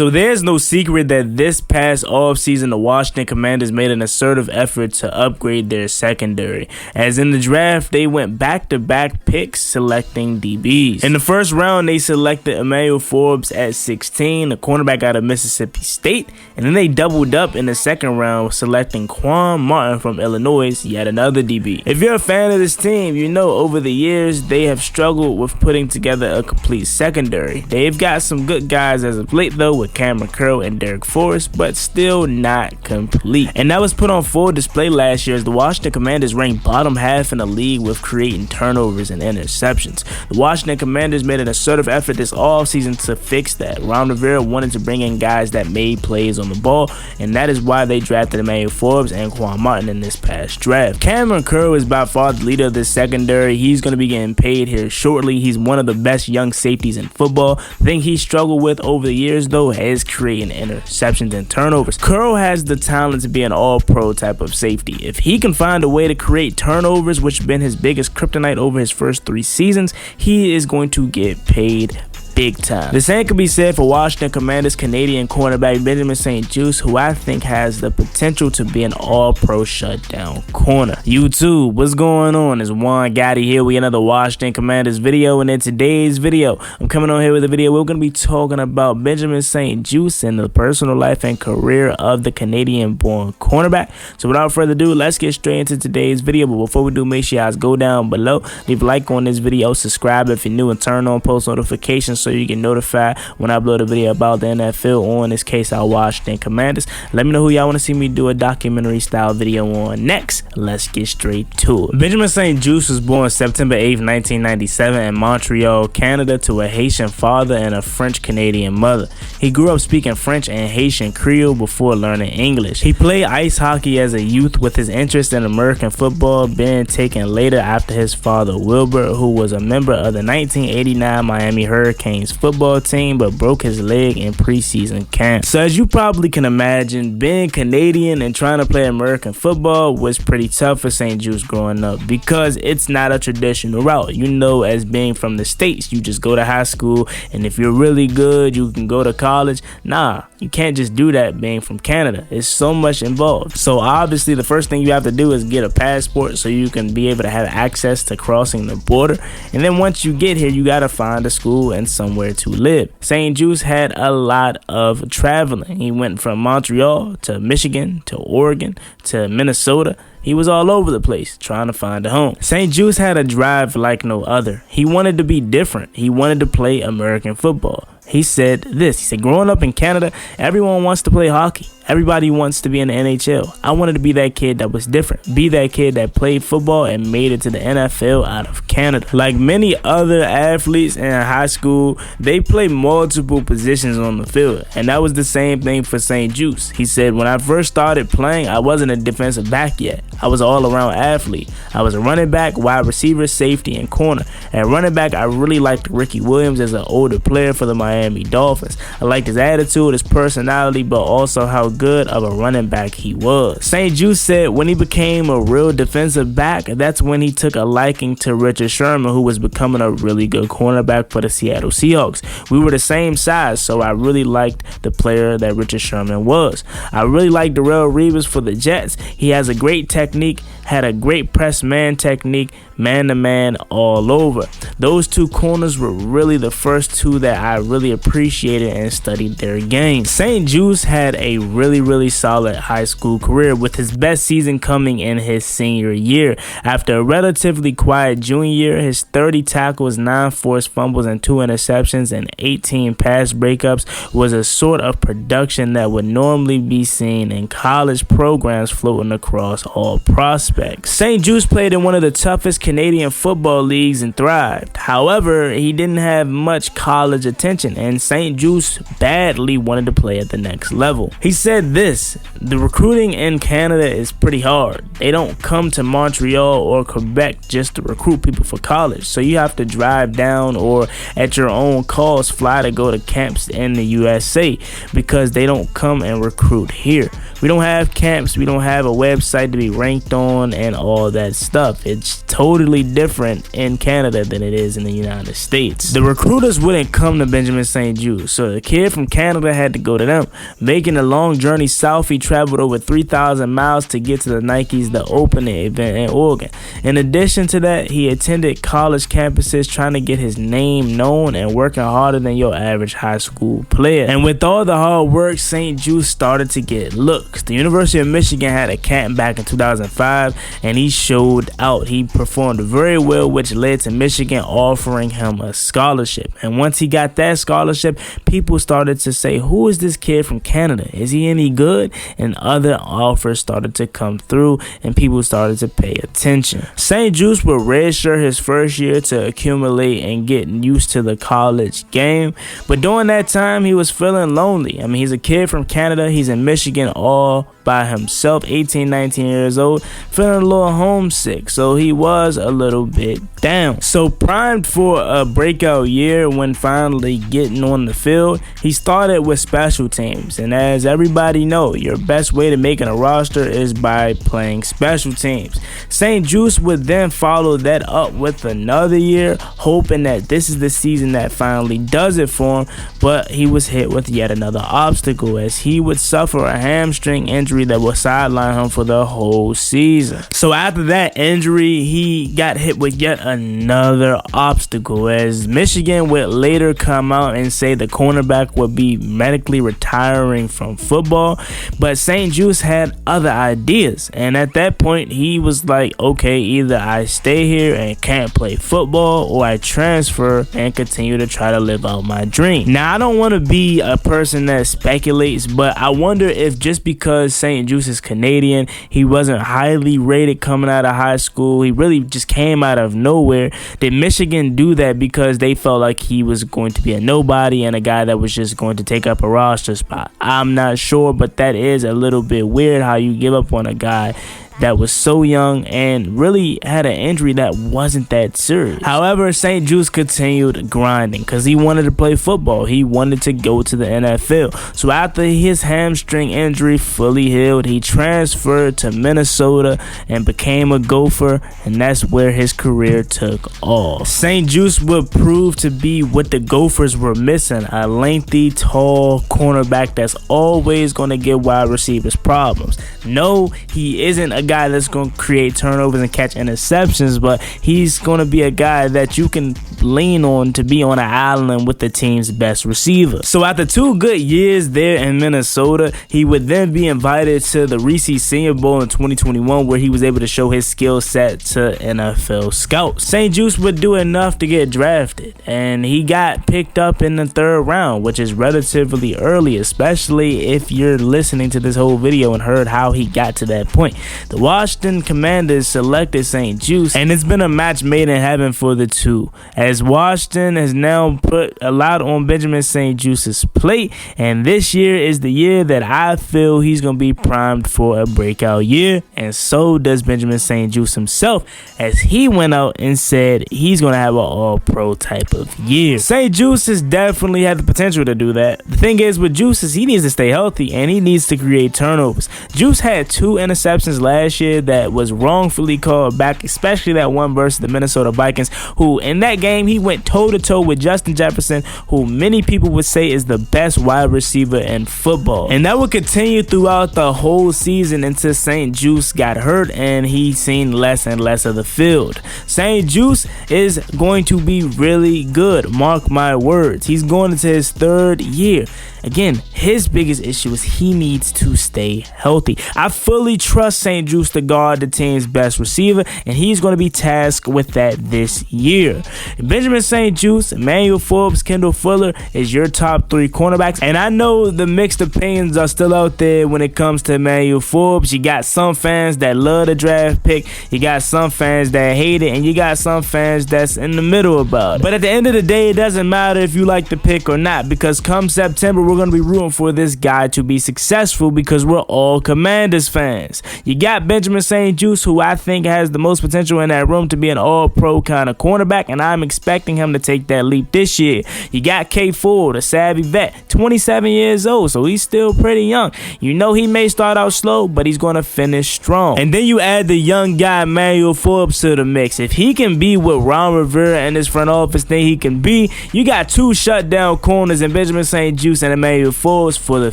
So there's no secret that this past offseason, the Washington Commanders made an assertive effort to upgrade their secondary. As in the draft, they went back-to-back picks selecting DBs. In the first round, they selected Emmanuel Forbes at 16, a cornerback out of Mississippi State, and then they doubled up in the second round, selecting Quan Martin from Illinois, yet another DB. If you're a fan of this team, you know over the years they have struggled with putting together a complete secondary. They've got some good guys as of late though, with Cameron Curl and Derek Forrest, but still not complete. And that was put on full display last year as the Washington Commanders ranked bottom half in the league with creating turnovers and interceptions. The Washington Commanders made an assertive effort this offseason to fix that. Ron Rivera wanted to bring in guys that made plays on the ball, and that is why they drafted Emmanuel Forbes and Quan Martin in this past draft. Cameron Curl is by far the leader of this secondary. He's going to be getting paid here shortly. He's one of the best young safeties in football. The thing he struggled with over the years though is creating interceptions and turnovers. Curl has the talent to be an all-pro type of safety. If he can find a way to create turnovers, which has been his biggest kryptonite over his first 3 seasons, he is going to get paid big time. The same could be said for Washington Commanders Canadian cornerback Benjamin St-Juste, who I think has the potential to be an all-pro shutdown corner. YouTube, what's going on? It's Juan Gotti here with another Washington Commanders video, and in today's video, I'm coming on here with a video. We're going to be talking about Benjamin St-Juste and the personal life and career of the Canadian-born cornerback. So without further ado, let's get straight into today's video. But before we do, make sure you guys go down below, leave a like on this video, subscribe if you're new, and turn on post notifications so you get notified when I upload a video about the NFL, or in this case our Washington Commanders. Let me know who y'all want to see me do a documentary style video on next. Let's get straight to it. Benjamin St-Juste was born September 8th, 1997 in Montreal, Canada, to a Haitian father and a French-Canadian mother. He grew up speaking French and Haitian Creole before learning English. He played ice hockey as a youth, with his interest in American football being taken later after his father Wilbur, who was a member of the 1989 Miami Hurricanes football team but broke his leg in preseason camp. So as you probably can imagine, being Canadian and trying to play American football was pretty tough for St-Juste growing up, because it's not a traditional route. You know, as being from the States, you just go to high school, and if you're really good, you can go to college. Nah, you can't just do that being from Canada. It's so much involved. So obviously the first thing you have to do is get a passport so you can be able to have access to crossing the border, and then once you get here, you got to find a school and somewhere to live. St-Juste had a lot of traveling. He went from Montreal to Michigan to Oregon to Minnesota. He was all over the place trying to find a home. St-Juste had a drive like no other. He wanted to be different. He wanted to play American football. He said this. He said, growing up in Canada, everyone wants to play hockey. Everybody wants to be in the NHL. I wanted to be that kid that was different. Be that kid that played football and made it to the NFL out of Canada. Like many other athletes in high school, they play multiple positions on the field. And that was the same thing for St-Juste. He said, when I first started playing, I wasn't a defensive back yet. I was an all-around athlete. I was a running back, wide receiver, safety, and corner. At running back, I really liked Ricky Williams as an older player for the Miami Dolphins. I liked his attitude, his personality, but also how good of a running back he was. St-Juste said when he became a real defensive back, that's when he took a liking to Richard Sherman, who was becoming a really good cornerback for the Seattle Seahawks. We were the same size, so I really liked the player that Richard Sherman was. I really liked Darrelle Reeves for the Jets. He has a great technique, had a great press man technique, man-to-man all over. Those two corners were really the first two that I really appreciated and studied their game. St-Juste had a really solid high school career, with his best season coming in his senior year. After a relatively quiet junior year, his 30 tackles, 9 forced fumbles, and 2 interceptions, and 18 pass breakups was a sort of production that would normally be seen in college programs floating across all prospects. St-Juste played in one of the toughest Canadian football leagues and thrived. However, he didn't have much college attention, and St-Juste badly wanted to play at the next level. He said this: the recruiting in Canada is pretty hard. They don't come to Montreal or Quebec just to recruit people for college, so you have to drive down or at your own cost fly to go to camps in the USA, because they don't come and recruit here. We don't have camps, we don't have a website to be ranked on and all that stuff. It's totally different in Canada than it is in the United States. The recruiters wouldn't come to Benjamin Benjamin St-Juste. So the kid from Canada had to go to them. Making a long journey south, he traveled over 3,000 miles to get to the Nikes, the opening event in Oregon. In addition to that, he attended college campuses trying to get his name known and working harder than your average high school player. And with all the hard work, St-Juste started to get looks. The University of Michigan had a camp back in 2005, and he showed out. He performed very well, which led to Michigan offering him a scholarship. And once he got that scholarship, people started to say, who is this kid from Canada? Is he any good? And other offers started to come through, and people started to pay attention. St-Juste would redshirt his first year to accumulate and get used to the college game. But during that time, he was feeling lonely. I mean, he's a kid from Canada. He's in Michigan all by himself, 18, 19 years old, feeling a little homesick. So he was a little bit down. So primed for a breakout year when finally getting on the field, he started with special teams. And as everybody know, your best way to making a roster is by playing special teams. St-Juste would then follow that up with another year, hoping that this is the season that finally does it for him. But he was hit with yet another obstacle as he would suffer a hamstring injury that will sideline him for the whole season. So after that injury, he got hit with yet another obstacle as Michigan would later come out and say the cornerback would be medically retiring from football. But St-Juste had other ideas, and at that point he was like, okay, either I stay here and can't play football, or I transfer and continue to try to live out my dream. Now, I don't want to be a person that speculates, but I wonder if just because St-Juste is Canadian, he wasn't highly rated coming out of high school, he really just came out of nowhere. Did Michigan do that because they felt like he was going to be a nobody and a guy that was just going to take up a roster spot? I'm not sure, but that is a little bit weird how you give up on a guy that was so young and really had an injury that wasn't that serious. However, St-Juste continued grinding because he wanted to play football. He wanted to go to the NFL. So after his hamstring injury fully healed, he transferred to Minnesota and became a Gopher, and that's where his career took off. St-Juste would prove to be what the Gophers were missing, a lengthy, tall cornerback that's always going to give wide receivers problems. No, he isn't a guy that's going to create turnovers and catch interceptions, but he's going to be a guy that you can lean on to be on an island with the team's best receiver. So after 2 good years there in Minnesota, he would then be invited to the Reese Senior Bowl in 2021, where he was able to show his skill set to NFL scouts. St-Juste would do enough to get drafted, and he got picked up in the 3rd round, which is relatively early, especially if you're listening to this whole video and heard how he got to that point. The Washington Commanders selected St-Juste, and it's been a match made in heaven for the two, as Washington has now put a lot on Benjamin St-Juste's plate, and this year is the year that I feel he's going to be primed for a breakout year, and so does Benjamin St-Juste himself, as he went out and said he's going to have an all-pro type of year. St-Juste has definitely had the potential to do that. The thing is with Juice is he needs to stay healthy, and he needs to create turnovers. Juice had 2 interceptions last year that was wrongfully called back, especially that one versus the Minnesota Vikings, who in that game he went toe-to-toe with Justin Jefferson, who many people would say is the best wide receiver in football. And that would continue throughout the whole season until St-Juste got hurt and he seen less and less of the field. St-Juste is going to be really good, mark my words. He's going into his 3rd year. Again, his biggest issue is he needs to stay healthy. I fully trust St-Juste to guard the team's best receiver, and he's going to be tasked with that this year. Benjamin St-Juste, Emmanuel Forbes, Kendall Fuller is your top 3 cornerbacks, and I know the mixed opinions are still out there when it comes to Emmanuel Forbes. You got some fans that love the draft pick, you got some fans that hate it, and you got some fans that's in the middle about it. But at the end of the day, it doesn't matter if you like the pick or not, because come September, we're going to be rooting for this guy to be successful because we're all Commanders fans. You got Benjamin St-Juste, who I think has the most potential in that room to be an all-pro kind of cornerback, and I'm expecting him to take that leap this year. You got K. Ford, a savvy vet, 27 years old, so he's still pretty young. You know he may start out slow, but he's going to finish strong. And then you add the young guy, Emmanuel Forbes, to the mix. If he can be what Ron Rivera and his front office think he can be, you got two shutdown corners in Benjamin St-Juste and Emmanuel Forbes for the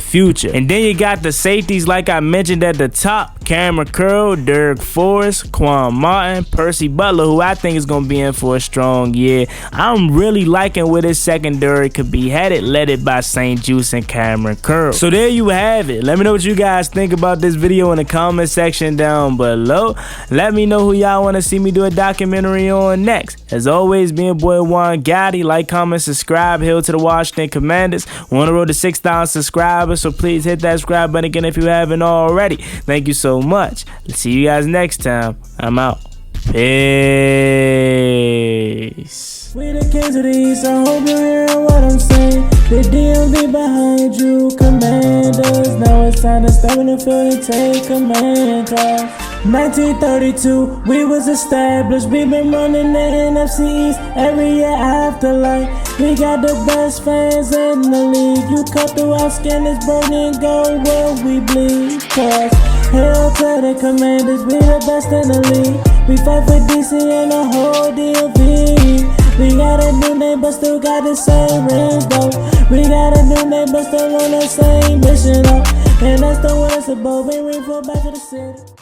future. And then you got the safeties, like I mentioned at the top, Cameron Curl, Derek Forrest, Quan Martin, Percy Butler, who I think is going to be in for a strong year. I'm really liking where this secondary could be headed, led by St-Juste and Cameron Curl. So there you have it. Let me know what you guys think about this video in the comment section down below. Let me know who y'all want to see me do a documentary on next. As always, being boy Juan Gotti. Like, comment, subscribe. Hail to the Washington Commanders. We're on the road to 6,000 subscribers, so please hit that subscribe button again if you haven't already. Thank you so much. See you guys next time. I'm out. Peace. We the kings of the East, I hope you're hearing what I'm saying. The DMV behind you, Commanders. Now it's time to step in the field and take command. 1932, we was established. We been running the NFC East every year after like. We got the best fans in the league. You cut through our skin, it's burning and go where we bleed. Cause hail to the Commanders, we the best in the league. We fight for DC and the whole DMV. We got a new name but still got the same rings though. We got a new name but still on the same mission though. And that's the way it's about. We fall back to the city.